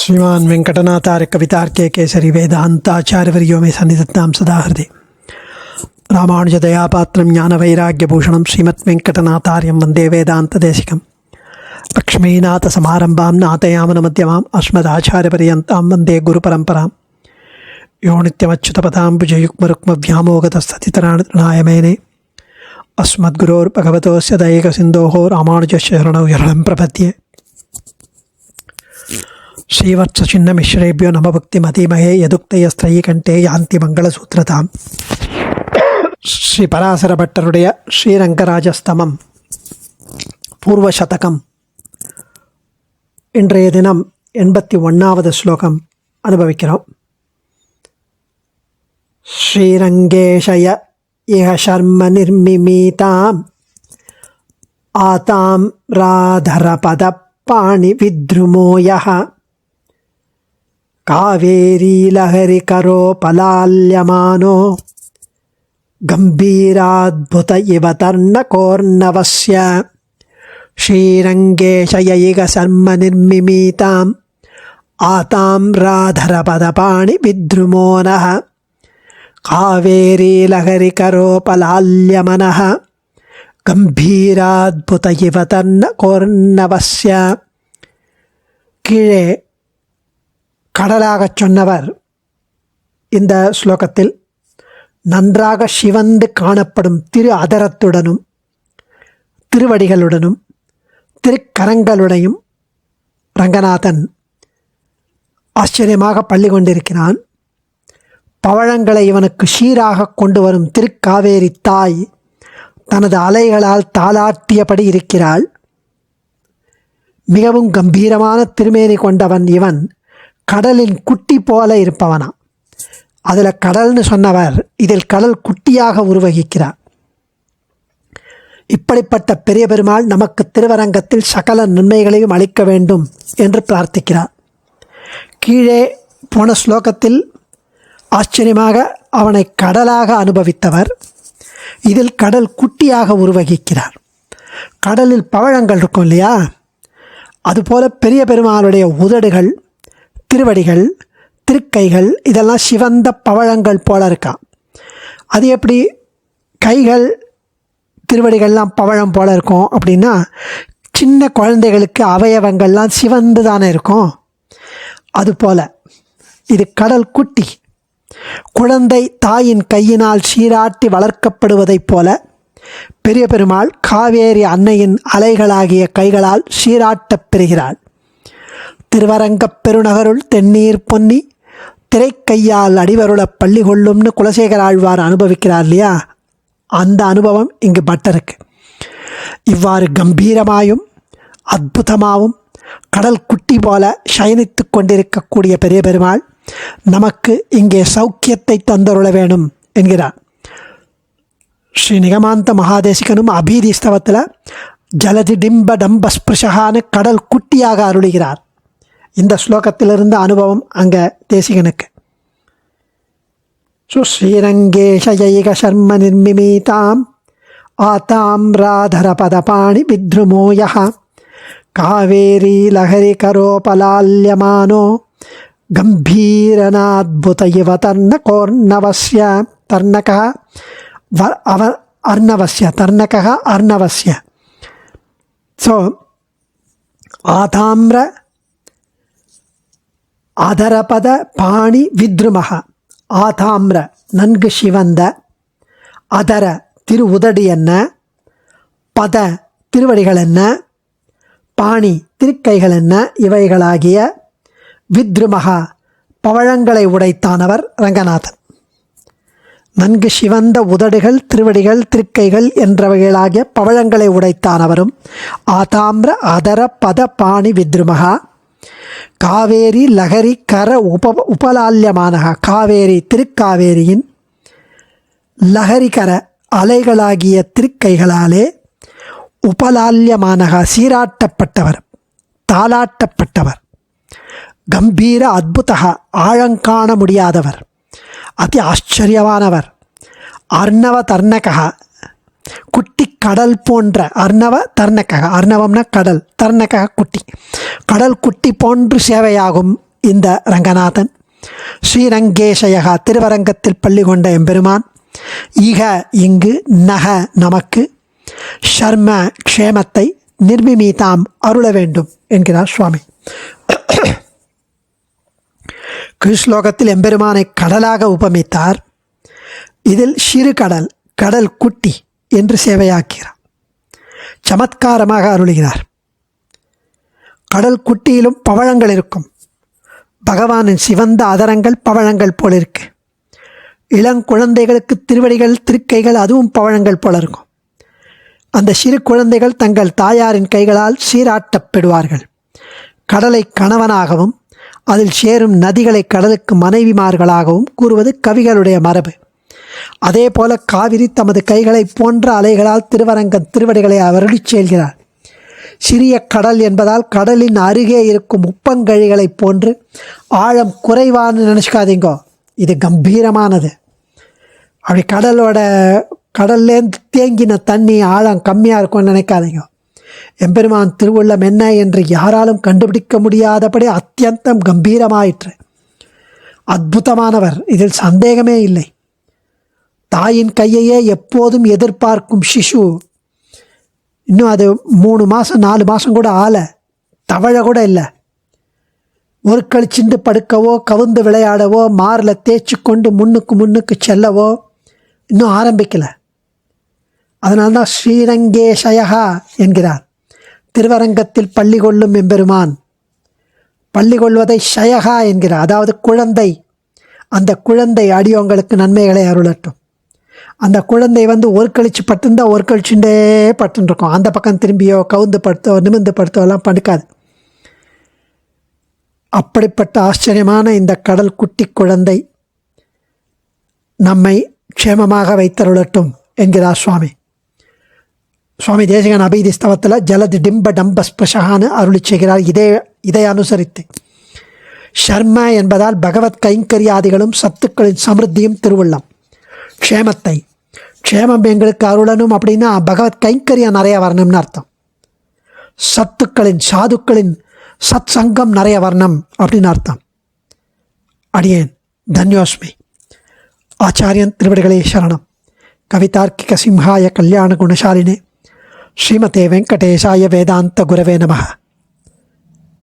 श्रीमान वेंकटनाथार्य कवितार्के केसरी वेदांताचार्यवर्यो मे सन्निधत्तां सदा हृदि रामानुजदयापात्रं ज्ञानवैराग्यभूषणं श्रीमद्वेंकटनाथार्यं वन्दे वेदान्तदेशिकं लक्ष्मीनाथसमारम्भां नाथयामनमध्यमाम् अस्मदाचार्यपर्यन्तां वन्दे गुरुपरम्परां यो नित्यमच्युतपदाम्बुजयुग्मरुक्मव्यामोगतस्ततितराणाय मेने अस्मद्गुरोर्भगवतोस्य दयैकसिन्धोः रामानुजस्य शरणौ शरणं प्रपद्ये। श्रीवत्सचिन्नमिश्रेभ्यो नम भक्तिमतीमहे यदुक्तयस्त्रयी कंठे यान्ति मंगलसूत्रताम्। श्री पराशर भट्टरुடைய ஸ்ரீரங்கராஜஸ்தமம் பூர்வசதகம் இன்றைய தினம் 81வது ஸ்லோகம் அனுபவிக்கிறோம். ஸ்ரீரங்கேஷய இஹ சர்ம நிர்மிமீதாம் ஆதாம் ராதரபத பாணி வித்ருமோயः कावेरी लहरी करो पलाल्यमानो गंभीराद्भुत इव तर्णकोर्णवस्य श्रीरंगेशयैग शर्म निर्मिमीताम् आताम्राधरपदपाणि विद्रुमोनः कावेरी लहरी करो पलाल्यमनः गंभीराद्भुत इव तर्णकोर्णवस्य. கீழே கடலாகச் சொன்னவர் இந்த ஸ்லோகத்தில் நன்றாக சிவந்து காணப்படும் திரு அதரத்துடனும் திருவடிகளுடனும் திருக்கரங்களுடையும் ரங்கநாதன் ஆச்சரியமாக பள்ளி கொண்டிருக்கிறான். பவழங்களை இவனுக்கு சீராக கொண்டு வரும் திருக்காவேரி தாய் தனது அலைகளால் தாளாட்டியபடி இருக்கிறாள். மிகவும் கம்பீரமான திருமேனி கொண்டவன் இவன். கடலின் குட்டி போல இருப்பவனா. அதில் கடல்னு சொன்னவர் இதில் கடல் குட்டியாக உருவகிக்கிறார். இப்படிப்பட்ட பெரிய பெருமாள் நமக்கு திருவரங்கத்தில் சகல நன்மைகளையும் அளிக்க வேண்டும் என்று பிரார்த்திக்கிறார். கீழே போன ஸ்லோகத்தில் ஆச்சரியமாக அவனை கடலாக அனுபவித்தவர் இதில் கடல் குட்டியாக உருவகிக்கிறார். கடலில் பவழங்கள் இருக்கும் இல்லையா, அதுபோல பெரிய பெருமாளுடைய உதடுகள், திருவடிகள், திருக்கைகள் இதெல்லாம் சிவந்த பவழங்கள் போல இருக்கா. அது எப்படி கைகள் திருவடிகள்லாம் பவழம் போல இருக்கும் அப்படின்னா, சின்ன குழந்தைகளுக்கு அவயவங்கள்லாம் சிவந்து தானே இருக்கும். அதுபோல இது கடல் குட்டி. குழந்தை தாயின் கையினால் சீராட்டி வளர்க்கப்படுவதைப் போல பெரிய பெருமாள் காவேரி அன்னையின் அலைகளாகிய கைகளால் சீராட்டப் பெறுகிறாள். திருவரங்கப் பெருநகருள் தென்னீர் பொன்னி திரைக்கையால் அடிவருள பள்ளி கொள்ளும்னு குலசேகர ஆழ்வார் அனுபவிக்கிறார் இல்லையா, அந்த அனுபவம் இங்கு பட்டருக்கு. இவ்வாறு கம்பீரமாயும் அற்புதமாகவும் கடல் குட்டி போல சயனித்து கொண்டிருக்கக்கூடிய பெரிய பெருமாள் நமக்கு இங்கே சௌக்கியத்தை தந்தருள வேணும் என்கிறார். ஸ்ரீ நிகமாந்த மகாதேசிகனும் அபீதி ஸ்தவத்தில் ஜலதி டிம்ப டம்ப ஸ்பிருஷகான்னு கடல் குட்டியாக அருளுகிறார். இந்த ஸ்லோகத்திலிருந்து அனுபவம் அங்கே தேசிகனுக்கு. ஸ்ரீரங்கேஷயைக சர்ம நிர்மிமீதாம் ஆதாம் ராதரபதபாணி வித்ருமோயः காவேரி லஹரி கரோபலால்யமானோ கம்பீரநாத்புத இவ தர்ணகோர்ணவஸ்ய தர்ணகः அர்ணவஸ்ய. ஸோ ஆதாம்ர அதரபத பாணி வித்ருமக. ஆதாம்ர நன்கு சிவந்த, அதர திரு உதடு என்ன, பத திருவடிகள் என்ன, பாணி திருக்கைகள் என்ன, இவைகளாகிய வித்ருமக பவழங்களை உடைத்தானவர் ரங்கநாதன். நன்கு சிவந்த உதடுகள், திருவடிகள், திருக்கைகள் என்றவைகளாகிய பவழங்களை உடைத்தானவரும் ஆதாம்ர அதர பத பாணி வித்ருமகா காவேரி லஹரி கர உபலால்யமான. காவேரி திருக்காவேரியின் லஹரிகர அலைகளாகிய திருக்கைகளாலே உபலால்யமானக சீராட்டப்பட்டவர், தாளாட்டப்பட்டவர். கம்பீர அத்புதக ஆழங்காண முடியாதவர், அதி ஆச்சரியமானவர். அர்ணவ தர்ணக குட்டி கடல் போன்ற அர்ணவ தர்ணக, அர்ணவம்னா கடல், தர்ணக குட்டி, கடல் குட்டி போன்று சேவையாகும் இந்த ரங்கநாதன். ஸ்ரீரங்கேஷயகா திருவரங்கத்தில் பள்ளி கொண்ட எம்பெருமான். ஈக இங்கு, நக நமக்கு, ஷர்ம க்ஷேமத்தை, நிர்மிமீதாம் அருள வேண்டும் என்கிறார் சுவாமி. கிருஷ்லோகத்தில் எம்பெருமானை கடலாக உபமித்தார். இதில் சிறு கடல், கடல் குட்டி என்று சேவையாக்கிறார். சமத்காரமாக அருளுகிறார். கடல் குட்டியிலும் பவழங்கள் இருக்கும். பகவானின் சிவந்த அதரங்கள் பவழங்கள் போல இருக்கு. இளங்குழந்தைகளுக்கு திருவடிகள், திருக்கைகள் அதுவும் பவழங்கள் போல இருக்கும். அந்த சிறு குழந்தைகள் தங்கள் தாயாரின் கைகளால் சீராட்டப்படுவார்கள். கடலை கணவனாகவும் அதில் சேரும் நதிகளை கடலுக்கு மனைவிமார்களாகவும் கூறுவது கவிகளுடைய மரபு. அதே போல காவிரி தமது கைகளை போன்ற அலைகளால் திருவரங்கன் திருவடிகளை அருளிச் செல்கிறார். சிறிய கடல் என்பதால் கடலின் அருகே இருக்கும் உப்பங்கழிகளைப் போன்று ஆழம் குறைவான்னு நினச்சிக்காதீங்கோ, இது கம்பீரமானது. அப்படி கடல்லேருந்து தேங்கின தண்ணி ஆழம் கம்மியாக இருக்கும்னு நினைக்காதீங்க. எம்பெருமான் திருவுள்ளம் என்ன என்று யாராலும் கண்டுபிடிக்க முடியாதபடி அத்தியந்தம் கம்பீரமாயிற்று. அற்புதமானவர், இதில் சந்தேகமே இல்லை. தாயின் கையையே எப்போதும் எதிர்பார்க்கும் சிசு, இன்னும் அது 3 மாதம் 4 மாதம் கூட ஆள, தவழ கூட இல்லை. ஒரு கழிச்சுண்டு படுக்கவோ கவுந்து விளையாடவோ மாரில் தேய்ச்சி கொண்டு முன்னுக்கு செல்லவோ இன்னும் ஆரம்பிக்கலை. அதனால்தான் ஸ்ரீரங்கேஷயகா என்கிறார். திருவரங்கத்தில் பள்ளி கொள்ளும் எம்பெருமான். பள்ளி கொள்வதை ஷயகா என்கிறார், அதாவது குழந்தை. அந்த குழந்தை அடியோங்களுக்கு நன்மைகளை அருளட்டும். அந்த குழந்தை ஒரு கழிச்சு பட்டுருந்தா ஒரு கழிச்சுட்டே பட்டுருக்கும். அந்த பக்கம் திரும்பியோ கவுந்து படுத்தோ நிமிர்ந்து படுத்தோ எல்லாம் படுக்காது. அப்படிப்பட்ட ஆச்சரியமான இந்த கடல் குட்டி குழந்தை நம்மை க்ஷேமமாக வைத்தருளட்டும் என்கிறார் சுவாமி. சுவாமி தேசிகன் அபீதி ஸ்தவத்தில் ஜலதி டிம்ப டம்ப ஸ்பஷகான்னு அருளி செய்கிறார். இதை அனுசரித்து ஷர்ம என்பதால் பகவத் கைங்கரியாதிகளும் சத்துக்களின் சமிருத்தியும் திருவுள்ளம். க்ஷேமத்தை, க்ஷேமம் எங்களுக்கு அருளணும் அப்படின்னா பகவத் கைங்கரியம் நிறைய வரணும்னு அர்த்தம். சத்துக்களின் சாதுக்களின் சத் சங்கம் நிறைய வரணும் அப்படின்னு அர்த்தம். அடியேன் தன்யோஸ்மி. ஆச்சாரியன் திருவடிகளே சரணம். கவிதார்க்கிக சிம்ஹாய கல்யாண குணசாலினே ஸ்ரீமதே வெங்கடேசாய வேதாந்த குரவே நமः.